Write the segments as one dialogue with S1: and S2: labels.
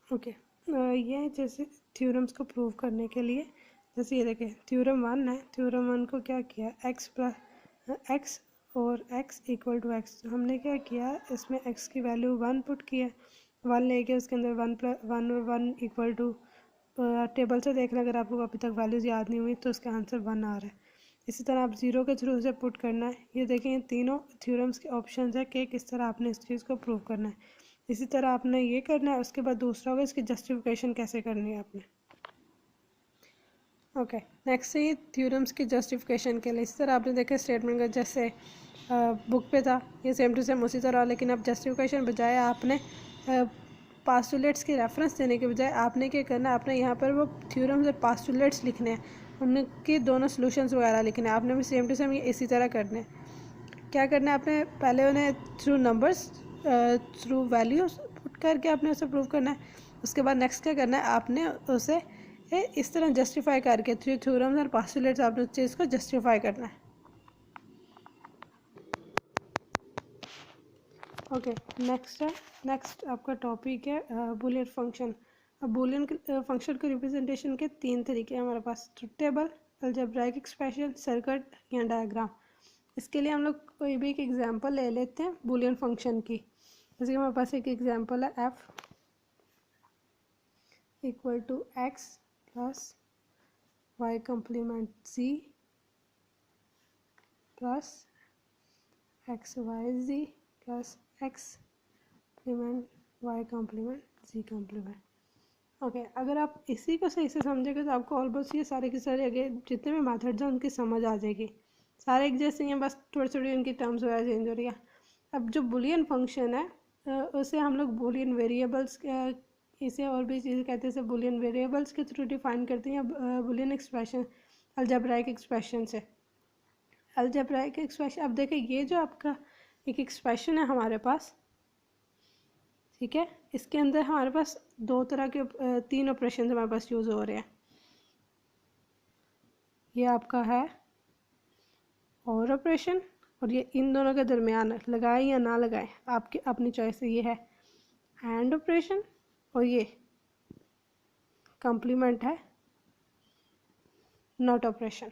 S1: Okay, ये जैसे theorems को प्रूव करने के लिए, जैसे ये देखें थ्योरम 1 है, थ्योरम 1 को क्या किया, एक्स और x इक्वल टू एक्स, हमने क्या किया इसमें x की वैल्यू 1 पुट किया, 1 लेके उसके अंदर 1 इक्वल टू, टेबल से देखना अगर आपको अभी तक वैल्यूज़ याद नहीं हुई तो उसका आंसर 1 आ रहा है। इसी तरह आप 0 के थ्रू से पुट करना है। ये देखें ये तीनों थ्योरम्स के ऑप्शंस है कि किस तरह आपने इस चीज़ को प्रूव करना है। इसी तरह आपने ये करना है, उसके बाद दूसरा होगा इसकी जस्टिफिकेशन कैसे करनी है आपने। ओके, नेक्स्ट है ये थ्योरम्स की जस्टिफिकेशन के लिए। इसी तरह आपने देखा स्टेटमेंट का जैसे बुक पे था, ये सेम टू सेम उसी तरह, लेकिन अब जस्टिफिकेशन बजाय आपने पास्टुलेट्स की रेफरेंस देने के बजाय आपने क्या करना है, आपने यहाँ पर वो थ्योरम्स और पास्टुलेट्स लिखने हैं, उनके दोनों सॉल्यूशंस वगैरह लिखने हैं। आपने भी सेम टू सेम ये इसी तरह करने हैं। क्या करना है, आपने पहले उन्हें through numbers, through values put करके आपने उसे प्रूव करना है। उसके बाद नेक्स्ट क्या करना है, आपने उसे इस तरह जस्टिफाई करके थ्रू थ्योरम्स और पास्टुलेट्स आपने उस चीज़ को जस्टिफाई करना है। ओके, नेक्स्ट आपका टॉपिक है बूलियन फंक्शन। अब बूलियन फंक्शन के रिप्रेजेंटेशन के 3 तरीके हैं हमारे पास, truth table, algebraic expression, circuit या डायग्राम। इसके लिए हम लोग कोई भी एक एग्जांपल ले लेते हैं बूलियन फंक्शन की। जैसे कि हमारे पास एक एग्जांपल है f equal to x plus y complement z plus x Y ji plus x complement y complement z complement. Okay, अगर आप इसी को सही से समझेंगे तो आपको ऑलमोस्ट ये सारे के सारे आगे जितने भी मेथड्स हैं उनकी समझ आ जाएगी। सारे एक जैसे हैं, बस थोड़ी थोड़ी उनकी टर्म्स वगैरह चेंज हो रही है। अब जो बुलियन फंक्शन है उसे हम लोग बुलियन वेरिएबल्स, इसे और भी चीज़ें कहते हैं, इसे बुलियन वेरिएबल्स के थ्रू डिफाइन करते हैं, बुलियन एक्सप्रेशन अलजेब्राइक एक्सप्रेशन से। अलजेब्राइक एक्सप्रेशन, अब देखिए ये जो आपका एक एक्सप्रेशन है हमारे पास, ठीक है, इसके अंदर हमारे पास दो तरह के 3 ऑपरेशन हमारे पास यूज़ हो रहे हैं। ये आपका है और ऑपरेशन, और ये इन दोनों के दरमियान है, लगाएं या ना लगाएं आपकी अपनी चॉइस है। ये है एंड ऑपरेशन और ये कम्प्लीमेंट है नॉट ऑपरेशन।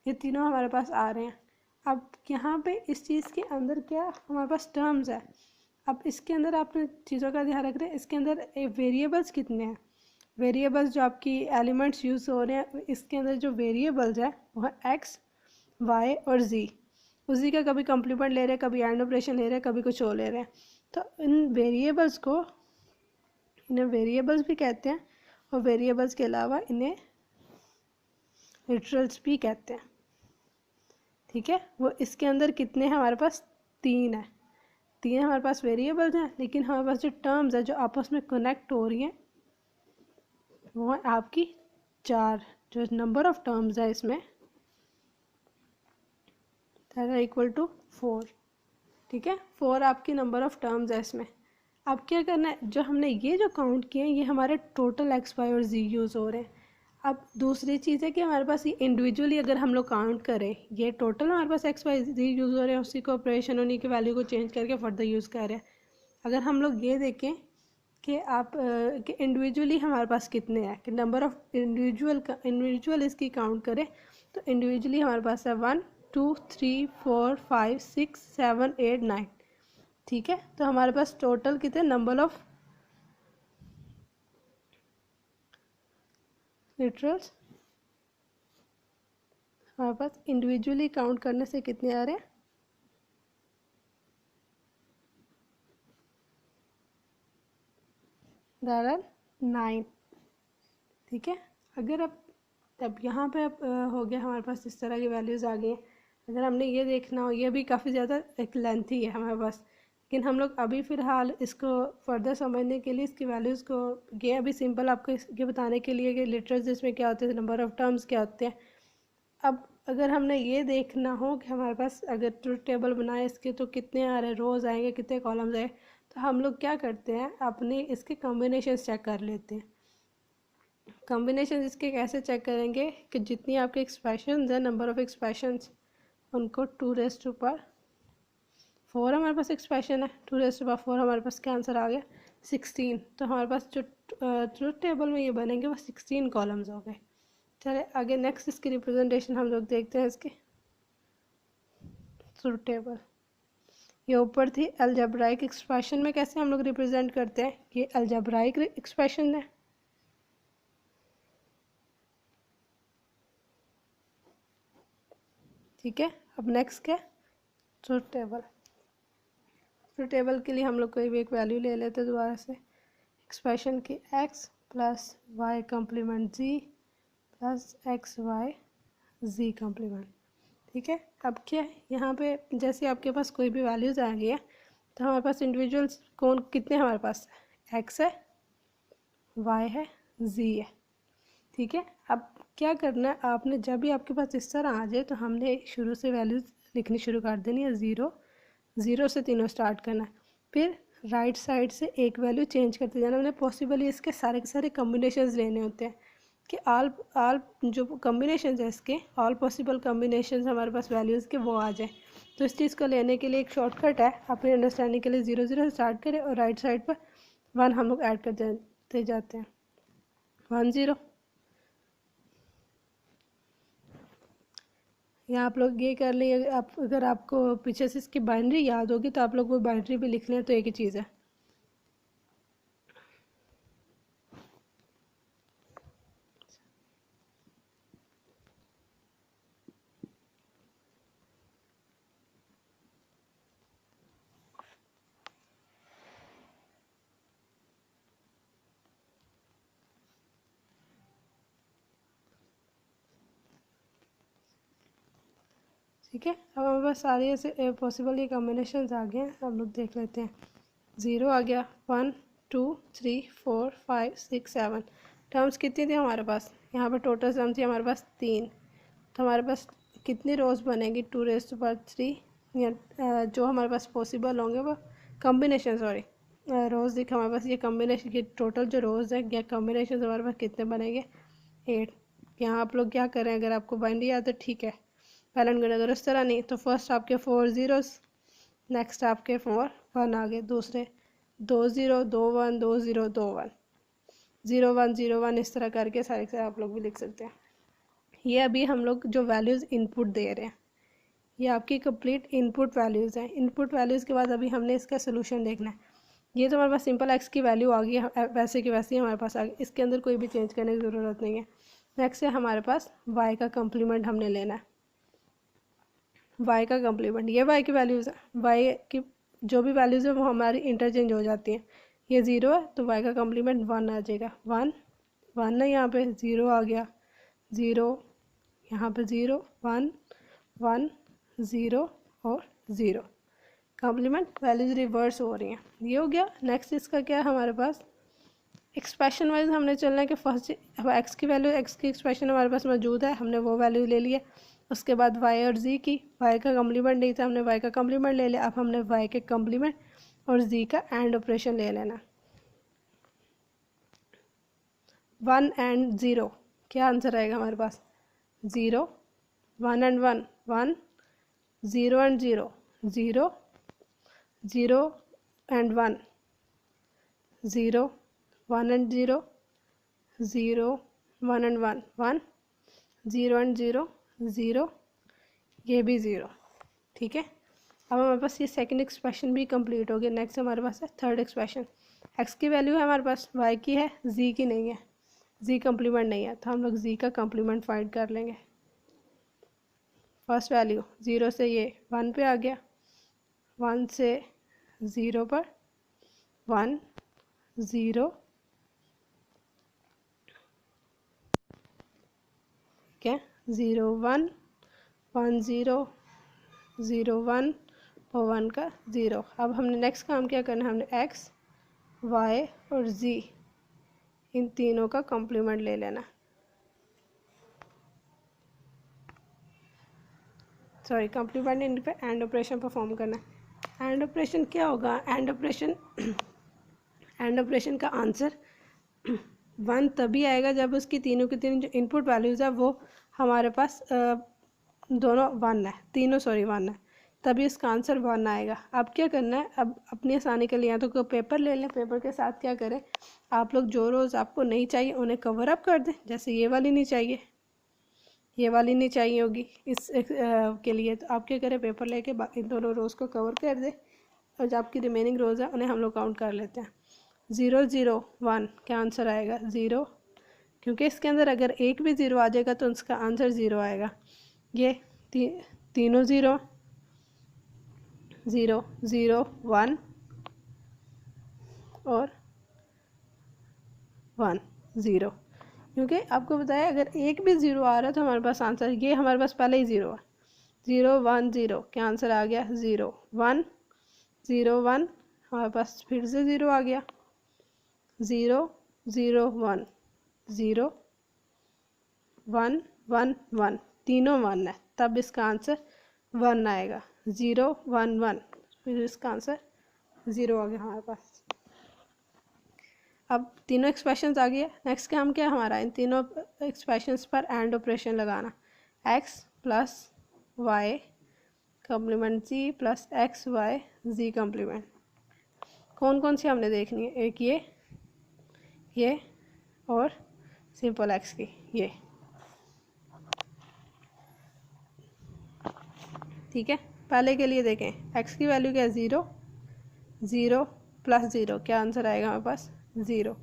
S1: ये तीनों हमारे पास आ रहे हैं। अब यहाँ पे इस चीज़ के अंदर क्या हमारे पास टर्म्स है। अब इसके अंदर आपने चीज़ों का ध्यान रख रहे हैं, इसके अंदर वेरिएबल्स कितने हैं, वेरिएबल्स जो आपकी एलिमेंट्स यूज़ हो रहे हैं, इसके अंदर जो वेरिएबल्स है वो है एक्स वाई और जी। उसी का कभी कम्प्लीमेंट ले रहे हैं, कभी एंड ऑपरेशन ले रहे हैं, कभी कुछ और ले रहे हैं। तो इन वेरिएबल्स को, इन्हें वेरिएबल्स भी कहते हैं और वेरिएबल्स के अलावा इन्हें लिटरल्स भी कहते हैं। ठीक है, वो इसके अंदर कितने हैं हमारे पास 3 है, 3 हमारे पास वेरिएबल्स हैं, लेकिन हमारे पास जो टर्म्स है जो आपस में कनेक्ट हो रही हैं वो है आपकी 4। जो नंबर ऑफ टर्म्स है इसमें दैट आर इक्वल टू 4। ठीक है, 4 आपकी नंबर ऑफ टर्म्स है इसमें। अब क्या करना है, जो हमने ये जो काउंट किए हैं ये हमारे टोटल एक्स वाई और जी यूज़ हो रहे हैं। अब दूसरी चीज़ है कि हमारे पास ये इंडिविजुअली अगर हम लोग काउंट करें, ये टोटल हमारे पास एक्स वाई जी यूज़ हो रहे हैं, उसी को ऑपरेशन उन्हीं की वैल्यू को चेंज करके फर्दर यूज़ कर रहे हैं। अगर हम लोग ये देखें कि आप कि इंडिविजुअली हमारे पास कितने हैं, कि नंबर ऑफ इंडिविजुअल इसकी काउंट करें तो इंडिविजुअली हमारे पास है 1 2 3 4 5 6 7 8 9। ठीक है, तो हमारे पास टोटल कितने नंबर ऑफ लिटरल्स हमारे पास इंडिविजुअली काउंट करने से कितने आ रहे हैं, देयर आर 9। ठीक है, अगर अब यहाँ पे अब हो गया हमारे पास इस तरह की वैल्यूज़ आ गई हैं। अगर हमने ये देखना हो, ये भी काफ़ी ज़्यादा एक लेंथी है हमारे पास, लेकिन हम लोग अभी फ़िलहाल इसको फर्दर समझने के लिए इसकी वैल्यूज़ को, ये अभी सिंपल आपको ये बताने के लिए कि लिटरल्स इसमें क्या होते हैं, नंबर ऑफ़ टर्म्स क्या होते हैं। अब अगर हमने ये देखना हो कि हमारे पास अगर ट्रुथ टेबल बनाए इसके तो कितने आ रहे रोज़ आएंगे, कितने कॉलम्स आए, तो हम लोग क्या करते हैं अपने इसके कॉम्बिनेशन चेक कर लेते हैं। कॉम्बिनेशन इसके कैसे चेक करेंगे कि जितनी आपके एक्सप्रेशंस हैं, नंबर ऑफ़ एक्सप्रेशंस, उनको 2⁴ हमारे पास एक्सप्रेशन है, 2⁴ हमारे पास क्या आंसर आ गया 16, तो हमारे पास जो ट्रुथ टेबल में ये बनेंगे वो 16 कॉलम्स हो गए। चले आगे नेक्स्ट इसकी रिप्रेजेंटेशन हम लोग देखते हैं इसके ट्रुथ टेबल। ये ऊपर थी अलजेब्राइक एक्सप्रेशन में कैसे हम लोग रिप्रेजेंट करते हैं, ये अलजेब्राइक एक्सप्रेशन है। ठीक है, अब नेक्स्ट क्या, ट्रुथ टेबल। ट्रुथ टेबल के लिए हम लोग कोई भी एक वैल्यू ले लेते हैं दोबारा से, एक्सप्रेशन की x plus y complement z plus x y z complement. ठीक है, अब क्या है यहाँ पे, जैसे आपके पास कोई भी वैल्यूज़ आ गई है तो हमारे पास इंडिविजुअल्स कौन कितने हमारे पास x है, y है, z है। ठीक है, अब क्या करना है आपने, जब भी आपके पास इस तरह आ जाए तो हमने शुरू से वैल्यूज़ लिखनी शुरू कर देनी है, ज़ीरो से तीनों स्टार्ट करना है। फिर राइट साइड से एक वैल्यू चेंज करते जाना, हमने पॉसिबली इसके सारे के सारे कम्बिनेशंस लेने होते हैं कि आल जो कम्बिनेशंस है इसके, ऑल पॉसिबल कम्बिनेशंस हमारे पास वैल्यूज़ के वो आ जाए। तो इस चीज़ को लेने के लिए एक शॉर्टकट है, अपनी अंडरस्टैंडिंग के लिए 0 0 स्टार्ट करें और राइट साइड पर 1 हम लोग ऐड करते जाते हैं, 1 0। या आप लोग ये कर लें, अगर आपको पीछे से इसकी बाइनरी याद होगी तो आप लोग वो बाइनरी भी लिख लें तो एक ही चीज़ है। ठीक है, अब हमारे पास सारे ऐसे पॉसिबल ये कॉम्बिनेशंस आ गए हैं, हम लोग देख लेते हैं। 0 आ गया, 1 2 3 4 5 6 7 टर्म्स कितनी थी हमारे पास, यहाँ पर टोटल टर्म थी हमारे पास 3। तो हमारे पास कितनी रोज़ बनेंगी, 2⁻3, या जो हमारे पास पॉसिबल होंगे वो कॉम्बिनेशन, सॉरी रोज़ दिख हमारे पास, ये कॉम्बिनेशन की टोटल जो रोज़ है या कॉम्बिनेशन हमारे पास कितने बनेंगे, 8। यहाँ आप लोग क्या करें, अगर आपको बाइनरी आता है ठीक है पैलेंट गण, अगर उस तरह नहीं तो फर्स्ट आपके 4 ज़ीरोज़, नेक्स्ट आपके 4 1 आ गए, दूसरे 2 0 2 1 2 0 2 1 0 1 0 1, इस तरह करके सारे से आप लोग भी लिख सकते हैं। ये अभी हम लोग जो वैल्यूज़ इनपुट दे रहे हैं ये आपकी कंप्लीट इनपुट वैल्यूज़ हैं। इनपुट वैल्यूज़ के बाद अभी हमने इसका सोल्यूशन देखना है। ये तो हमारे पास सिंपल एक्स की वैल्यू आ गई है, वैसे की वैसे ही हमारे पास आ गई, इसके अंदर कोई भी चेंज करने की ज़रूरत नहीं है। नेक्स्ट है हमारे पास वाई का कम्प्लीमेंट हमने लेना है, वाई का कम्प्लीमेंट, ये वाई की वैल्यूज़ है, वाई की जो भी वैल्यूज़ है वो हमारी इंटरचेंज हो जाती हैं। ये 0 है तो वाई का कम्प्लीमेंट 1 आ जाएगा, 1 1 है, यहाँ पे 0 आ गया, 0 यहाँ पे 0 1 1 0 और 0, कॉम्प्लीमेंट वैल्यूज रिवर्स हो रही हैं। ये हो गया। नेक्स्ट इसका क्या है हमारे पास, एक्सप्रेशन वाइज हमने चलना है कि फर्स्ट अब एक्स की वैल्यू, एक्स की एक्सप्रेशन हमारे पास मौजूद है, हमने वो वैल्यू ले लिया। उसके बाद वाई और जी की, वाई का कम्प्लीमेंट नहीं था, हमने वाई का कम्प्लीमेंट ले लिया। अब हमने वाई के कम्प्लीमेंट और जी का एंड ऑपरेशन ले लेना। 1 and 0, क्या आंसर आएगा हमारे पास, 0, 1 and 1 1, 0 and 0 0, 0 and 1 0, 1 and 0 0, 1 and 1 1, 0 and 0 0, ये भी 0। ठीक है, अब हमारे पास ये सेकंड एक्सप्रेशन भी कंप्लीट हो गया। नेक्स्ट हमारे पास है थर्ड एक्सप्रेशन। एक्स की वैल्यू है हमारे पास, वाई की है, जी की नहीं है, जी कम्प्लीमेंट नहीं है, तो हम लोग जी का कम्प्लीमेंट फाइंड कर लेंगे। फर्स्ट वैल्यू 0 से ये 1 पे आ गया, 1 से 0 पर 1 0, ठीक है, 0 1 1 0 0 1 और 1 का 0। अब हमने नेक्स्ट काम क्या करना है, हमने एक्स वाई और जी इन तीनों का कॉम्प्लीमेंट ले लेना, सॉरी कॉम्प्लीमेंट, इन पे एंड ऑपरेशन परफॉर्म करना है। एंड ऑपरेशन क्या होगा, एंड ऑपरेशन का आंसर 1 तभी आएगा जब उसकी तीनों की तीनों जो इनपुट वैल्यूज़ है वो हमारे पास दोनों 1 है, तीनों सॉरी 1 है, तभी इसका आंसर 1 आएगा। अब क्या करना है, अब अपनी आसानी के लिए या तो कोई पेपर ले लें, पेपर के साथ क्या करें आप लोग जो रोज़ आपको नहीं चाहिए उन्हें कवर अप कर दें। जैसे ये वाली नहीं चाहिए, ये वाली नहीं चाहिए होगी इस के लिए, तो आप क्या करें पेपर लेके इन दोनों रोज़ को कवर कर दें और जो आपकी रिमेनिंग रोज़ है उन्हें हम लोग काउंट कर लेते हैं। 0 0 1 क्या आंसर आएगा 0, क्योंकि इसके अंदर अगर एक भी 0 आ जाएगा तो उसका आंसर 0 आएगा। ये तीनों 0 0 0 1 और 1 0, क्योंकि आपको बताया अगर एक भी 0 आ रहा है तो हमारे पास आंसर, ये हमारे पास पहले ही 0 है। 0 1 0 क्या आंसर आ गया 0 1 0 1, हमारे पास फिर से 0 आ गया। 0 0 1 0 1 1 1, तीनों 1 है, तब इसका आंसर 1 आएगा। 0 1 1, फिर इसका आंसर 0 आ गया हमारे पास। अब तीनों एक्सप्रेशंस आ गए। नेक्स्ट काम क्या हमारा, इन तीनों एक्सप्रेशंस पर एंड ऑपरेशन लगाना। x plus y complement z plus x y z complement. कौन कौन सी हमने देखनी है, एक ये और सिंपल x की ये, ठीक है। पहले के लिए देखें x की वैल्यू क्या है 0 0 प्लस 0 क्या आंसर आएगा हमारे पास 0।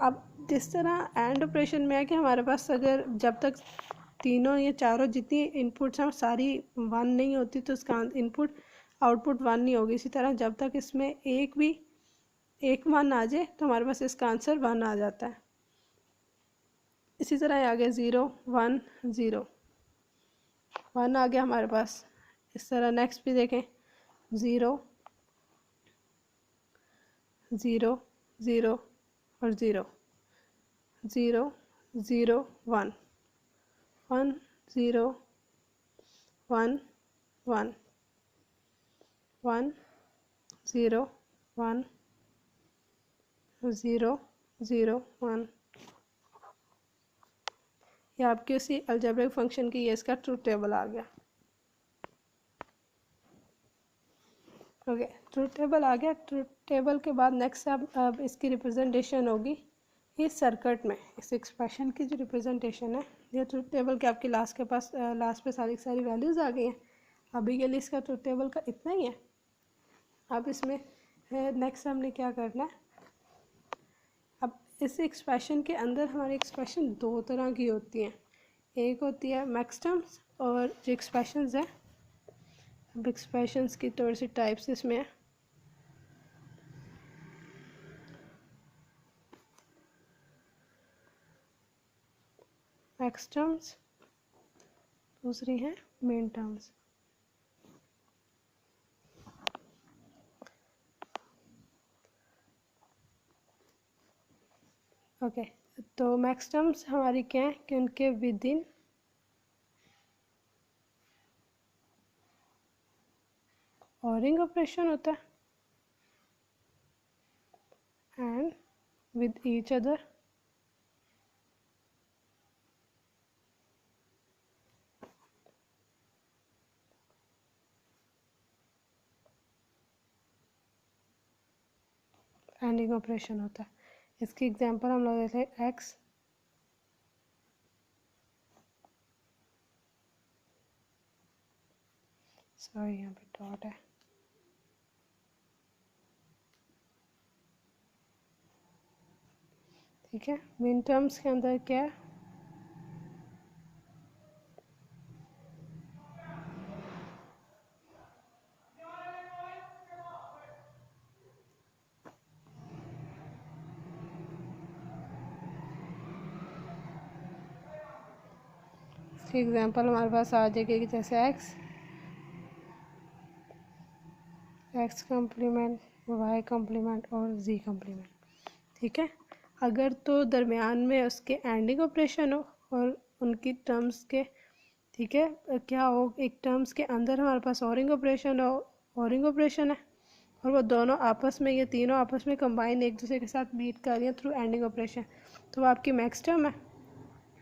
S1: अब जिस तरह एंड ऑपरेशन में है कि हमारे पास अगर जब तक तीनों ये चारों जितनी इनपुट्स हैं सारी 1 नहीं होती तो उसका इनपुट आउटपुट 1 नहीं होगी। इसी तरह जब तक इसमें एक 1 आ जाए तो हमारे पास इसका आंसर 1 आ जाता है। इसी तरह आ गया 0 1 0 1 आ गया हमारे पास। इस तरह नेक्स्ट भी देखें 0 0 0 और 0 0 0 1 1 0 1 1 1 0 1 0 0 1। ये आपके उसी अलजेब्रिक फंक्शन की ये इसका ट्रूथ टेबल आ गया। ओके, ट्रूथ टेबल आ गया। ट्रूथ टेबल के बाद नेक्स्ट अब इसकी रिप्रेजेंटेशन होगी इस सर्किट में। इस एक्सप्रेशन की जो रिप्रेजेंटेशन है, ये ट्रूथ टेबल के आपके लास्ट पे सारी वैल्यूज़ आ गई हैं। अभी के लिए इसका ट्रूथ टेबल का इतना ही है। अब इसमें नेक्स्ट हमने क्या करना है, अब इस एक्सप्रेशन के अंदर हमारी एक्सप्रेशन दो तरह की होती हैं। एक होती है मैक्सटर्म्स और जो एक्सप्रेशंस है, अब एक्सप्रेशंस की थोड़ी सी टाइप्स इसमें है। मैक्स टर्म्स, दूसरी है मेन टर्म्स। ओके, तो मैक्स टर्म्स हमारी क्या है कि उनके विद इन ऑरिंग ऑपरेशन होता है and with each other ending operation होता है। इसकी एग्जांपल हम लोग लेते हैं एक्स सॉरी यहाँ पे डॉट है, ठीक है। मिन टर्म्स के अंदर क्या है, इसकी एग्जांपल हमारे पास आ जाएगी कि जैसे एक्स कम्प्लीमेंट वाई कम्प्लीमेंट और जी कम्प्लीमेंट, ठीक है। अगर तो दरमियान में उसके एंडिंग ऑपरेशन हो और उनकी टर्म्स के, ठीक है, क्या हो, एक टर्म्स के अंदर हमारे पास ऑरिंग ऑपरेशन हो, ऑरिंग ऑपरेशन है और वो दोनों आपस में, ये तीनों आपस में कंबाइन एक दूसरे के साथ मीट कर रही हैं थ्रू एंडिंग ऑपरेशन, तो वो आपकी मैक्स टर्म है।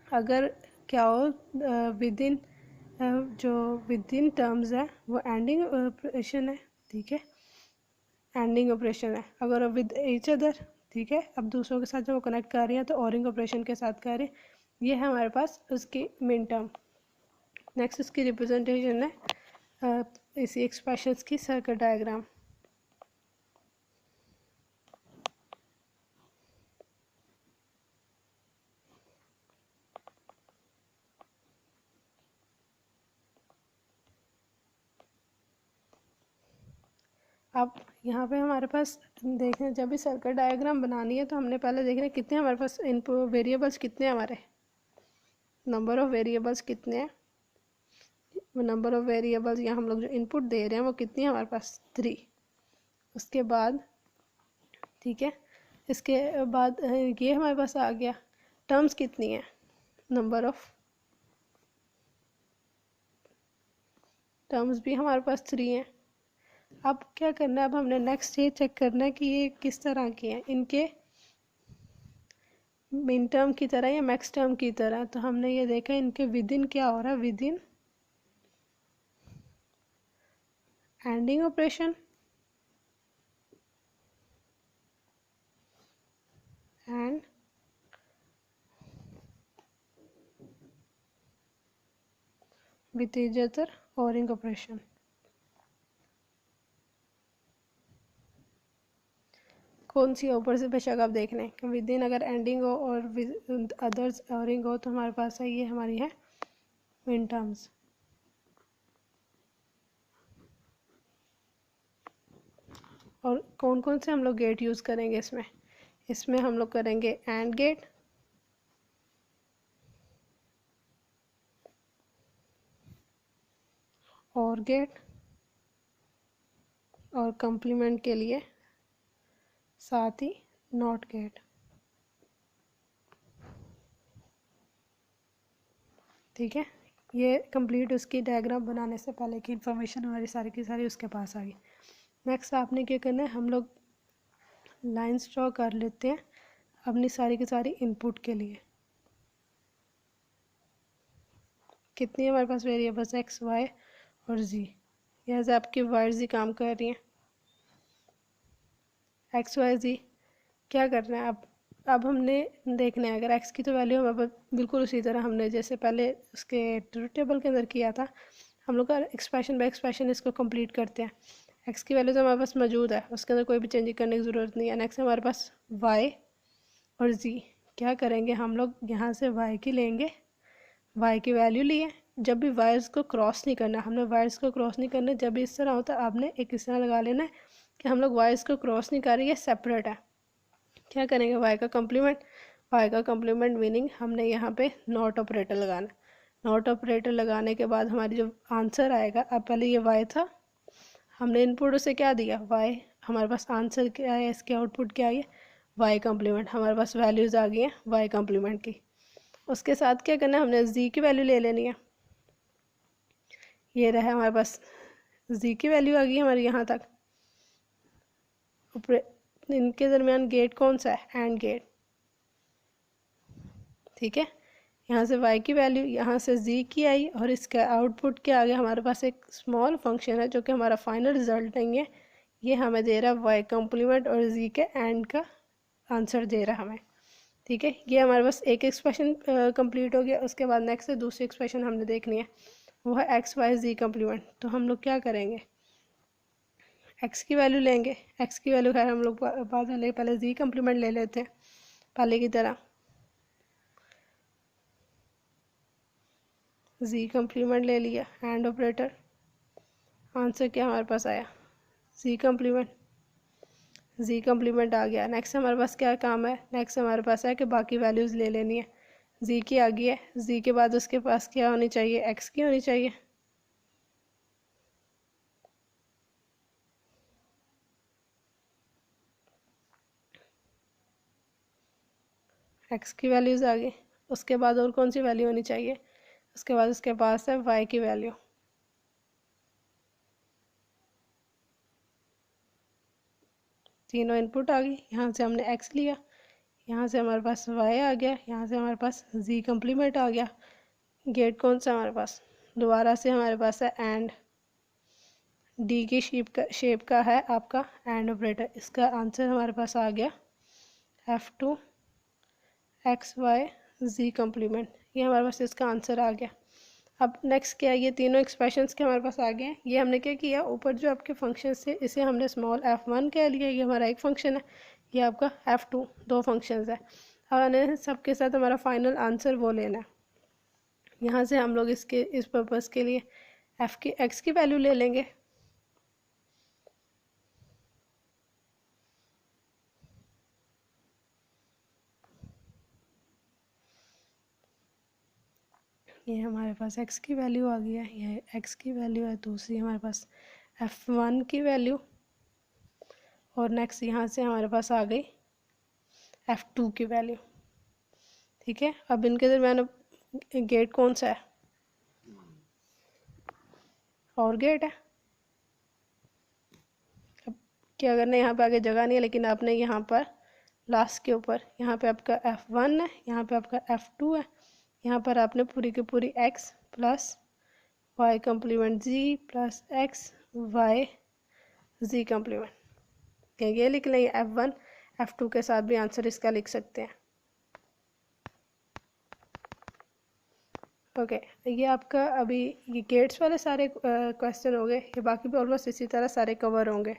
S1: अगर क्या हो विद इन जो विद इन टर्म्स है वो एंडिंग ऑपरेशन है, ठीक है, एंडिंग ऑपरेशन है। अगर विद ईच अदर, ठीक है, अब दूसरों के साथ जब वो कनेक्ट कर रही है तो ऑरिंग ऑपरेशन के साथ कर रही है। ये है हमारे पास उसकी मेन टर्म। नेक्स्ट इसकी रिप्रेजेंटेशन है इसी एक्सप्रेशंस की सर्किट डायग्राम। अब यहाँ पे हमारे पास देखें, जब भी सर्किट डायग्राम बनानी है तो हमने पहले देखना है कितने हमारे पास इनपुट वेरिएबल्स कितने हैं, हमारे नंबर ऑफ़ वेरिएबल्स कितने हैं। वो नंबर ऑफ़ वेरिएबल्स यहाँ हम लोग जो इनपुट दे रहे हैं वो कितनी है हमारे पास 3। उसके बाद, ठीक है, इसके बाद ये हमारे पास आ गया टर्म्स कितनी है, नंबर ऑफ़ टर्म्स भी हमारे पास 3 हैं। अब क्या करना है, अब हमने नेक्स्ट ये चेक करना है कि ये किस तरह की हैं, इनके मिन टर्म की तरह या मैक्स टर्म की तरह। तो हमने ये देखा इनके विद इन क्या हो रहा है, with in ending operation and with each other ORing operation. कौन सी ऊपर से बेशक आप देख लें कि विद इन अगर एंडिंग हो और विद अदर्स ऑरिंग हो तो हमारे पास है, ये हमारी है मिन टर्म्स। और कौन कौन से हम लोग गेट यूज़ करेंगे इसमें, इसमें हम लोग करेंगे एंड गेट, और गेट, और कंप्लीमेंट के लिए साथ ही नॉट गेट, ठीक है। ये कंप्लीट उसकी डायग्राम बनाने से पहले की इन्फॉर्मेशन हमारी सारी की सारी उसके पास आ गई। नेक्स्ट आपने क्या करना है, हम लोग लाइन्स ड्रॉ कर लेते हैं अपनी सारी की सारी इनपुट के लिए। कितनी है हमारे पास वेरिएबल्स, एक्स वाई और जी। यहाँ से आपकी वाई जी काम कर रही हैं, एक्स वाई जी क्या करना है। अब हमने देखना है, अगर एक्स की तो वैल्यू हमारे पास बिल्कुल उसी तरह हमने जैसे पहले उसके ट्रूथ टेबल के अंदर किया था, हम लोग का एक्सप्रेशन बाय एक्सप्रेशन इसको कंप्लीट करते हैं। एक्स की वैल्यू तो हमारे पास मौजूद है, उसके अंदर कोई भी चेंज करने की ज़रूरत नहीं है। नेक्स्ट हमारे पास वाई और जी, क्या करेंगे हम लोग यहाँ से वाई की लेंगे, वाई की वैल्यू लिए। जब भी वायर्स को क्रॉस नहीं करना, हमने वायर्स को क्रॉस नहीं करना, जब भी इस तरह होता है आपने एक इस तरह लगा लेना है कि हम लोग वायर्स को क्रॉस नहीं कर रहे, ये सेपरेट है। क्या करेंगे, वाई का कम्प्लीमेंट, वाई का कम्प्लीमेंट मीनिंग हमने यहाँ पे नॉट ऑपरेटर लगाना। नॉट ऑपरेटर लगाने के बाद हमारी जो आंसर आएगा, अब पहले ये वाई था, हमने इनपुट उसे क्या दिया वाई, हमारे पास आंसर क्या है, इसके आउटपुट क्या है वाई कम्प्लीमेंट, हमारे पास वैल्यूज़ आ गई हैं वाई कम्प्लीमेंट की। उसके साथ क्या करना है, हमने जी की वैल्यू ले लेनी है। ये रहा हमारे पास जी की वैल्यू आ गई हमारी यहाँ तक। इनके दरमियान गेट कौन सा है, एंड गेट, ठीक है। यहाँ से y की वैल्यू, यहाँ से z की आई, और इसका आउटपुट क्या आ गया, हमारे पास एक स्मॉल फंक्शन है जो कि हमारा फाइनल रिजल्ट नहीं है, ये हमें दे रहा है y कम्प्लीमेंट और z के एंड का आंसर दे रहा है हमें, ठीक है। ये हमारे पास एक एक्सप्रेशन कंप्लीट हो गया। उसके बाद नेक्स्ट दूसरी एक्सप्रेशन हमने देखनी है, वो है एक्स वाई जी कम्प्लीमेंट। तो हम लोग क्या करेंगे, एक्स की वैल्यू लेंगे, एक्स की वैल्यू खैर हम लोग बाद में ले, पहले जी कम्प्लीमेंट ले लेते हैं पहले की तरह। जी कम्प्लीमेंट ले लिया, एंड ऑपरेटर, आंसर क्या हमारे पास आया जी कम्प्लीमेंट, जी कम्प्लीमेंट आ गया। नेक्स्ट हमारे पास क्या काम है, नेक्स्ट हमारे पास है कि बाकी वैल्यूज़ ले लेनी है। जी की आ गई है, जी के बाद उसके पास क्या होनी चाहिए, एक्स की होनी चाहिए। एक्स की वैल्यूज़ आ गई, उसके बाद और कौन सी वैल्यू होनी चाहिए, उसके बाद उसके पास है वाई की वैल्यू। तीनों इनपुट आ गई, यहाँ से हमने एक्स लिया, यहाँ से हमारे पास वाई आ गया, यहाँ से हमारे पास जी कम्प्लीमेंट आ गया। गेट कौन सा हमारे पास दोबारा से हमारे पास है एंड, डी की शेप का है आपका एंड ऑपरेटर। इसका आंसर हमारे पास आ गया F2 XY Z कम्प्लीमेंट, ये हमारे पास इसका आंसर आ गया। अब नेक्स्ट क्या है, ये तीनों एक्सप्रेशंस के हमारे पास आ गए हैं। ये हमने क्या किया, ऊपर जो आपके फंक्शन थे इसे हमने स्मॉल f1 कह लिया, ये हमारा एक फंक्शन है, ये आपका f2, दो फंक्शंस है। अब हमें सबके साथ हमारा फाइनल आंसर वो लेना है। यहाँ से हम लोग इसके इस पर्पज़ के लिए x की वैल्यू ले लेंगे। ये हमारे पास x की वैल्यू आ गई है, ये x की वैल्यू है। दूसरी हमारे पास f1 की वैल्यू, और नेक्स्ट यहाँ से हमारे पास आ गई f2 की वैल्यू। ठीक है, अब इनके दरमियान गेट कौन सा है, और गेट है। अब क्या करना है, यहाँ पे आगे जगह नहीं है, लेकिन आपने यहाँ पर लास्ट के ऊपर यहाँ पे आपका f1 है, यहाँ पे आपका f2 है, यहाँ पर आपने पूरी की पूरी x plus y complement z plus x y z complement, ये लिख लेंगे। f1 f2 के साथ भी आंसर इसका लिख सकते हैं। ओके ये आपका अभी ये गेट्स वाले सारे क्वेश्चन हो गए, ये बाकी भी ऑलमोस्ट इसी तरह सारे कवर होंगे।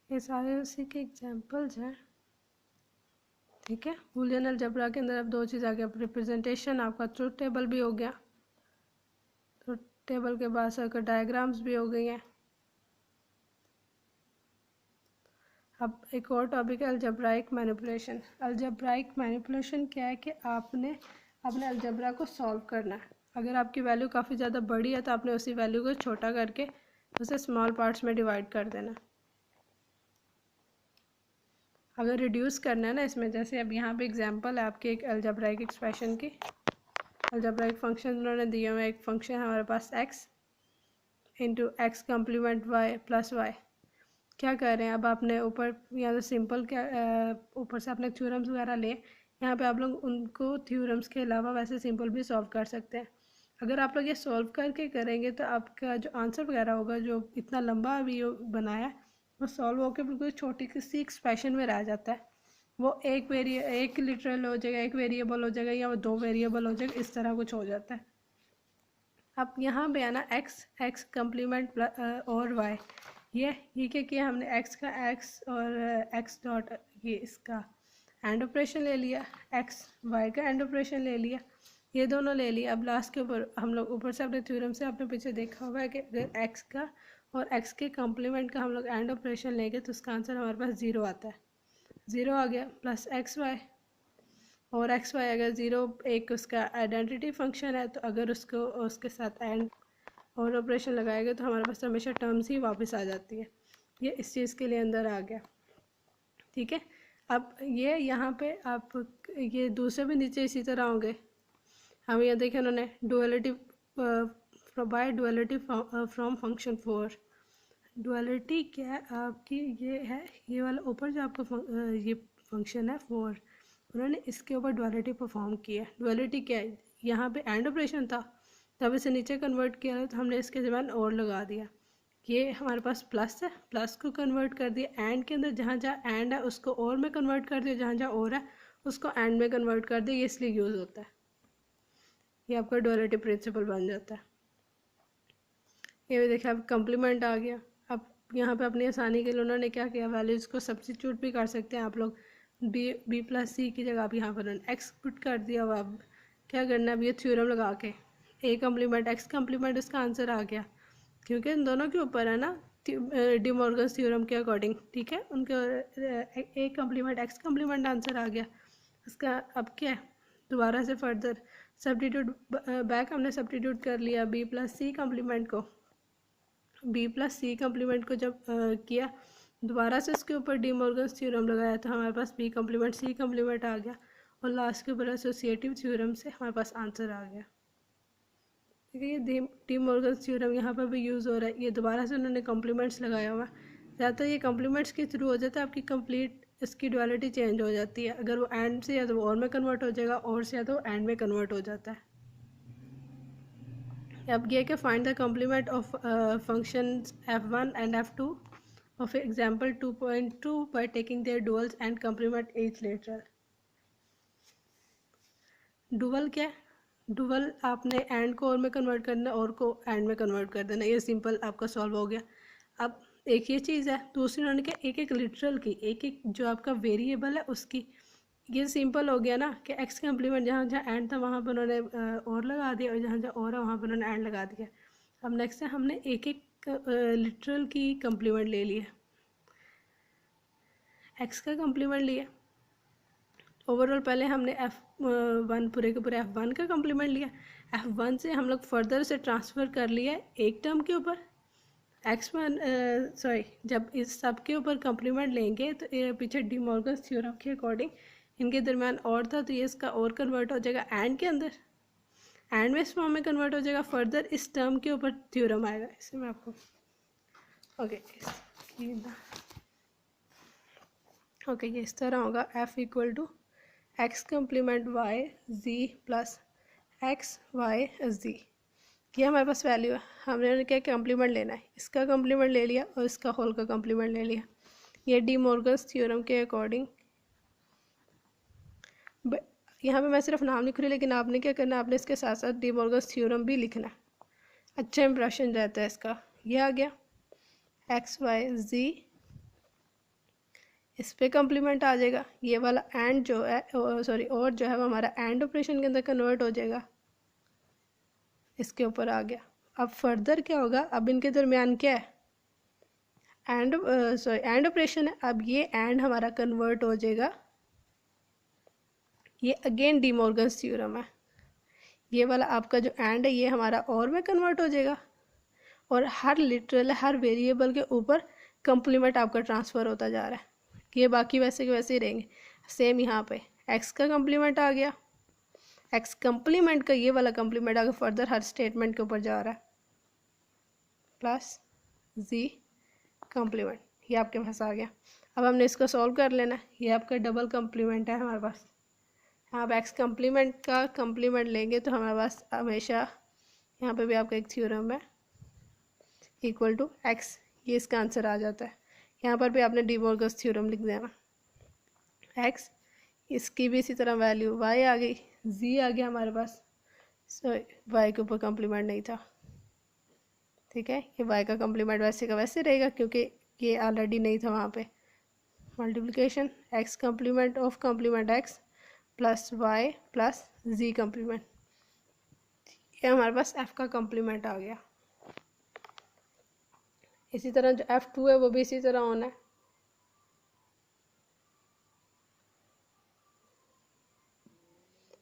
S1: ये सारे उसी के एग्जांपल्स हैं। ठीक है, बूलियन अलजेब्रा के अंदर अब दो चीज़ आ गया, रिप्रेजेंटेशन आपका ट्रुथ टेबल भी हो गया, ट्रुथ टेबल के बाद सर्किट डायग्राम्स भी हो गई हैं। अब एक और टॉपिक है अलजेब्राइक मैनिपुलेशन। अलजेब्राइक मैनिपुलेशन क्या है कि आपने अपने अलजेब्रा को सॉल्व करना है। अगर आपकी वैल्यू काफ़ी ज़्यादा बड़ी है तो आपने उसी वैल्यू को छोटा करके उसे स्मॉल पार्ट्स में डिवाइड कर देना। अगर रिड्यूस करना है ना इसमें, जैसे अब यहाँ पे एग्जांपल है आपके एक अलजेब्राइक एक्सप्रेशन की, अलजेब्राइक फंक्शन उन्होंने दिए हुए, एक फंक्शन हमारे पास x into x complement y plus y. क्या कर रहे हैं, अब आपने ऊपर या तो सिंपल क्या ऊपर से आपने थ्योरम्स वगैरह ले, यहाँ पे आप लोग उनको थ्योरम्स के अलावा वैसे सिंपल भी सॉल्व कर सकते हैं। अगर आप लोग ये सॉल्व करके करेंगे तो आपका जो आंसर वगैरह होगा, जो इतना लंबा अभी बनाया है, वो सॉल्व होकर बिल्कुल छोटी सी एक्सप्रेशन में रह जाता है। वो एक लिटरल हो जाएगा, एक वेरिएबल हो जाएगा, या वो दो वेरिएबल हो जाएगा, इस तरह कुछ हो जाता है। अब यहाँ पे आना एक्स कम्प्लीमेंट और वाई, ये क्या किया हमने, एक्स का एक्स और एक्स डॉट ये इसका एंड ऑपरेशन ले लिया, एक्स वाई का एंड ऑपरेशन ले लिया, ये दोनों ले लिया। अब लास्ट के ऊपर हम लोग ऊपर से अपने थ्योरम से आपने पीछे देखा होगा कि अगर एक्स का और एक्स के कम्प्लीमेंट का हम लोग एंड ऑपरेशन लेंगे तो उसका आंसर हमारे पास ज़ीरो आता है, ज़ीरो आ गया, प्लस एक्स वाई, और एक्स वाई अगर ज़ीरो एक उसका आइडेंटिटी फंक्शन है तो अगर उसको उसके साथ एंड और ऑपरेशन लगाएगा तो हमारे पास हमेशा टर्म्स ही वापस आ जाती है। ये इस चीज़ के लिए अंदर आ गया। ठीक है, अब ये यहाँ पे आप ये दूसरे भी नीचे इसी तरह होंगे। हम यहाँ देखें उन्होंने duality by duality from function 4। Duality क्या है आपकी, ये है ये वाला ऊपर जो आपका ये फंक्शन है 4, उन्होंने इसके ऊपर डुअलिटी परफॉर्म किया। डुअलिटी क्या है, यहाँ पे एंड ऑपरेशन था, तब इसे नीचे कन्वर्ट किया तो हमने इसके ज़मान और लगा दिया। ये हमारे पास प्लस है, प्लस को कन्वर्ट कर दिया एंड के अंदर, जहाँ जहाँ एंड है उसको और में कन्वर्ट कर दिया, जहाँ जहाँ और है उसको एंड में कन्वर्ट कर दिया, ये इसलिए यूज़ होता है। ये आपका डुअलिटी प्रिंसिपल बन जाता है। ये भी देखिए अब कम्प्लीमेंट आ गया। अब यहाँ पे अपनी आसानी के लिए उन्होंने क्या किया, वैल्यूज़ को सब्स्टिट्यूट भी कर सकते हैं आप लोग। बी प्लस सी की जगह अब यहाँ पर उन्होंने एक्स पुट कर दिया। अब क्या करना है, अब ये थ्योरम लगा के ए कम्प्लीमेंट एक्स कम्प्लीमेंट इसका आंसर आ गया, क्योंकि इन दोनों के ऊपर है ना डी मॉर्गन थ्योरम के अकॉर्डिंग। ठीक है, उनके A complement X complement answer आ गया इसका। अब क्या है, दोबारा से फर्दर सब्स्टिट्यूट बैक हमने सब्स्टिट्यूट कर लिया बी प्लस सी कम्प्लीमेंट को, बी प्लस सी कम्प्लीमेंट को जब किया, दोबारा से इसके ऊपर डी मॉर्गन्स थ्योरम लगाया तो हमारे पास बी कम्प्लीमेंट सी कम्प्लीमेंट आ गया, और लास्ट के ऊपर एसोसिएटिव थ्योरम से हमारे पास आंसर आ गया। ठीक है, ये डी मॉर्गन्स थ्योरम यहाँ पर भी यूज़ हो रहा है। ये दोबारा से उन्होंने कम्प्लीमेंट्स लगाया हुआ है। ज़्यादातर ये कम्प्लीमेंट्स के थ्रू हो जाता है, आपकी कंप्लीट इसकी डुअलिटी चेंज हो जाती है। अगर वो एंड से या तो और में कन्वर्ट हो जाएगा, और से या तो एंड में कन्वर्ट हो जाता है। अब ये कि find the complement of functions f1 and f2 of example 2.2 by taking their duels and complement each lateral. Dual क्या है? डुअल आपने एंड को और में कन्वर्ट करना, और को एंड में कन्वर्ट कर देना, ये सिंपल आपका सॉल्व हो गया। अब एक ये चीज़ है, दूसरी उन्होंने क्या, एक एक लिटरल की, एक एक जो आपका वेरिएबल है उसकी, ये सिंपल हो गया ना कि एक्स कम्प्लीमेंट जहाँ जहाँ एंड था वहाँ पर उन्होंने और लगा दिया, और जहाँ जहाँ और है वहाँ पर उन्होंने एंड लगा दिया। अब नेक्स्ट है, हमने एक एक लिटरल की कम्प्लीमेंट ले लिया, एक्स का कम्प्लीमेंट लिया। ओवरऑल पहले हमने f1 पूरे के पूरे f1 का कम्प्लीमेंट लिया, f1 से हम लोग फर्दर से ट्रांसफ़र कर लिया एक टर्म के ऊपर x1, सॉरी, जब इस सब के ऊपर कम्प्लीमेंट लेंगे तो ये पीछे डी मॉर्गन्स थ्योरम के अकॉर्डिंग इनके दरमियान और था, तो ये इसका और कन्वर्ट हो जाएगा एंड के अंदर, एंड में इस फॉर्म में कन्वर्ट हो जाएगा, फर्दर इस टर्म के ऊपर थ्योरम आएगा। इसे मैं आपको ओके ये इस तरह होगा, f equal to X complement Y ji plus x Y G. ये हमारे पास वैल्यू है, हमने क्या कम्प्लीमेंट लेना है, इसका कम्प्लीमेंट ले लिया और इसका होल का कम्प्लीमेंट ले लिया। ये डी मॉर्गन्स थ्योरम के अकॉर्डिंग, यहाँ पे मैं सिर्फ नाम लिख रही हूँ, लेकिन आपने क्या करना है, आपने इसके साथ साथ डी मॉर्गन्स थ्योरम भी लिखना है, अच्छा इंप्रेशन रहता है इसका। ये आ गया एक्स वाई जी, इस पे कम्प्लीमेंट आ जाएगा, ये वाला एंड जो है, सॉरी और जो है वो हमारा एंड ऑपरेशन के अंदर कन्वर्ट हो जाएगा, इसके ऊपर आ गया। अब फर्दर क्या होगा, अब इनके दरमियान क्या है, एंड सॉरी एंड ऑपरेशन है। अब ये एंड हमारा कन्वर्ट हो जाएगा, ये अगेन डी मॉर्गन्स थ्योरम है, ये वाला आपका जो एंड है ये हमारा और में कन्वर्ट हो जाएगा, और हर लिटरल हर वेरिएबल के ऊपर कम्प्लीमेंट आपका ट्रांसफ़र होता जा रहा है। ये बाकी वैसे के वैसे ही रहेंगे। सेम यहाँ पे एक्स का कम्प्लीमेंट आ गया, एक्स कम्प्लीमेंट का ये वाला कम्प्लीमेंट आगे फर्दर हर स्टेटमेंट के ऊपर जा रहा है, प्लस जी कम्प्लीमेंट, ये आपके पास आ गया। अब हमने इसको सॉल्व कर लेना है, ये आपका डबल कम्प्लीमेंट है हमारे पास। आप एक्स कम्प्लीमेंट का कम्प्लीमेंट लेंगे तो हमारे पास हमेशा यहाँ पे भी आपका एक थ्योरम है इक्वल टू एक्स, ये इसका आंसर आ जाता है। यहाँ पर भी आपने डी मॉर्गन्स थ्योरम लिख देना, एक्स, इसकी भी इसी तरह वैल्यू वाई आ गई, जी आ गया हमारे पास, सॉरी वाई के ऊपर कम्प्लीमेंट नहीं था, ठीक है, ये वाई का कम्प्लीमेंट वैसे का वैसे रहेगा क्योंकि ये ऑलरेडी नहीं था वहाँ पे। Multiplication x complement of complement x plus y plus z complement, ये हमारे पास एफ का कम्प्लीमेंट आ गया। इसी तरह जो f2 है वो भी इसी तरह होना है।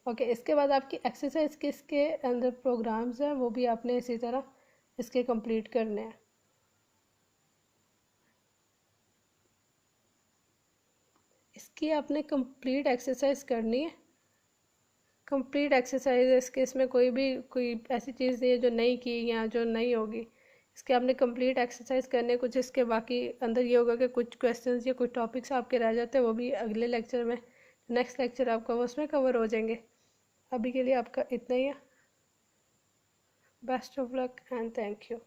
S1: ओके, इसके बाद आपकी एक्सरसाइज के इसके अंदर प्रोग्राम्स हैं, वो भी आपने इसी तरह इसके कंप्लीट करने हैं। इसकी आपने कंप्लीट एक्सरसाइज करनी है, कंप्लीट एक्सरसाइज है इसके, इसमें कोई ऐसी चीज़ नहीं है जो नहीं की या जो नहीं होगी, इसके आपने कंप्लीट एक्सरसाइज करने। कुछ इसके बाकी अंदर ये होगा कि कुछ क्वेश्चंस या कुछ टॉपिक्स आपके रह जाते हैं, वो भी अगले लेक्चर में, नेक्स्ट लेक्चर आपका वो उसमें कवर हो जाएंगे। अभी के लिए आपका इतना ही है। Best of luck and thank you.